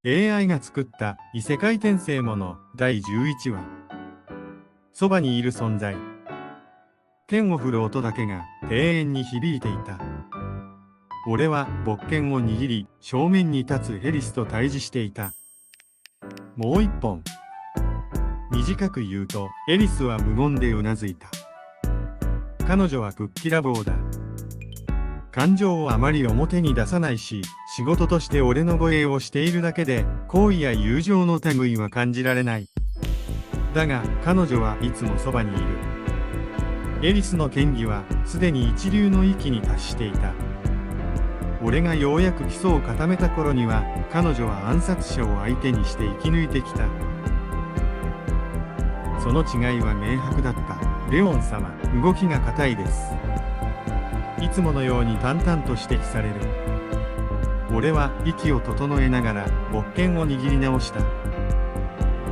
AI が作った異世界転生もの第11話。そばにいる存在。剣を振る音だけが庭園に響いていた。俺は勃剣を握り、正面に立つエリスと対峙していた。もう一本。短く言うと、エリスは無言でうなずいた。彼女はぶっきらぼうだ。感情をあまり表に出さないし、仕事として俺の護衛をしているだけで、好意や友情の類は感じられない。だが、彼女はいつもそばにいる。エリスの剣技は、すでに一流の域に達していた。俺がようやく基礎を固めた頃には、彼女は暗殺者を相手にして生き抜いてきた。その違いは明白だった。レオン様、動きが硬いです。いつものように淡々と指摘される。俺は息を整えながら勃剣を握り直した。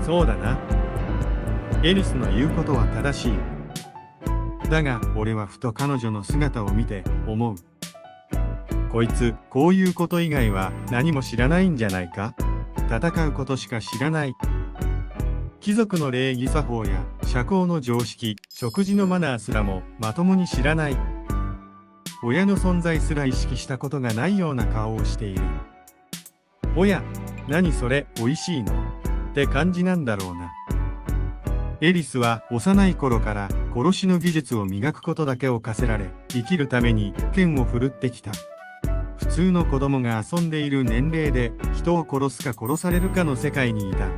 そうだな。エリスの言うことは正しい。だが俺はふと彼女の姿を見て思う。こいつ、こういうこと以外は何も知らないんじゃないか？戦うことしか知らない。貴族の礼儀作法や社交の常識、食事のマナーすらもまともに知らない。親の存在すら意識したことがないような顔をしている。おや、何それ、おいしいの？って感じなんだろうな。エリスは幼い頃から殺しの技術を磨くことだけを課せられ、生きるために剣を振るってきた。普通の子供が遊んでいる年齢で人を殺すか殺されるかの世界にいた。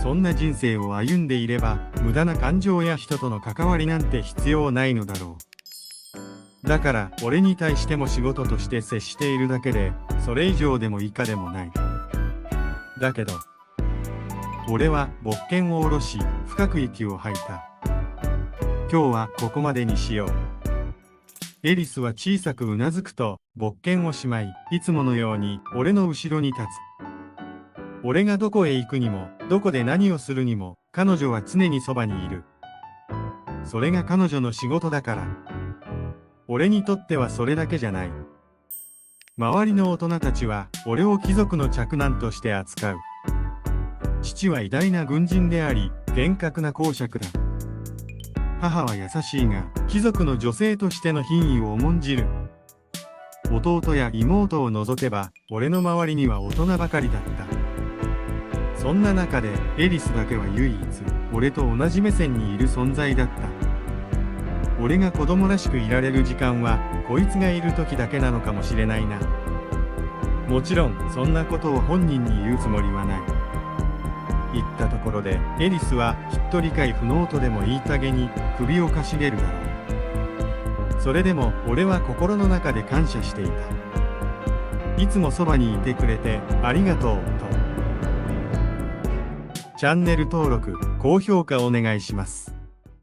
そんな人生を歩んでいれば、無駄な感情や人との関わりなんて必要ないのだろう。だから俺に対しても仕事として接しているだけで、それ以上でも以下でもない。だけど俺は勃剣を下ろし、深く息を吐いた。今日はここまでにしよう。エリスは小さくうなずくと、勃剣をしまい、いつものように俺の後ろに立つ。俺がどこへ行くにも、どこで何をするにも、彼女は常にそばにいる。それが彼女の仕事だから。俺にとってはそれだけじゃない。周りの大人たちは、俺を貴族の嫡男として扱う。父は偉大な軍人であり、厳格な公爵だ。母は優しいが、貴族の女性としての品位を重んじる。弟や妹を除けば、俺の周りには大人ばかりだった。そんな中で、エリスだけは唯一、俺と同じ目線にいる存在だった。俺が子供らしくいられる時間は、こいつがいる時だけなのかもしれないな。もちろん、そんなことを本人に言うつもりはない。言ったところで、エリスはきっと理解不能とでも言いたげに首をかしげるだろう。それでも俺は心の中で感謝していた。いつもそばにいてくれてありがとうと。チャンネル登録、高評価お願いします。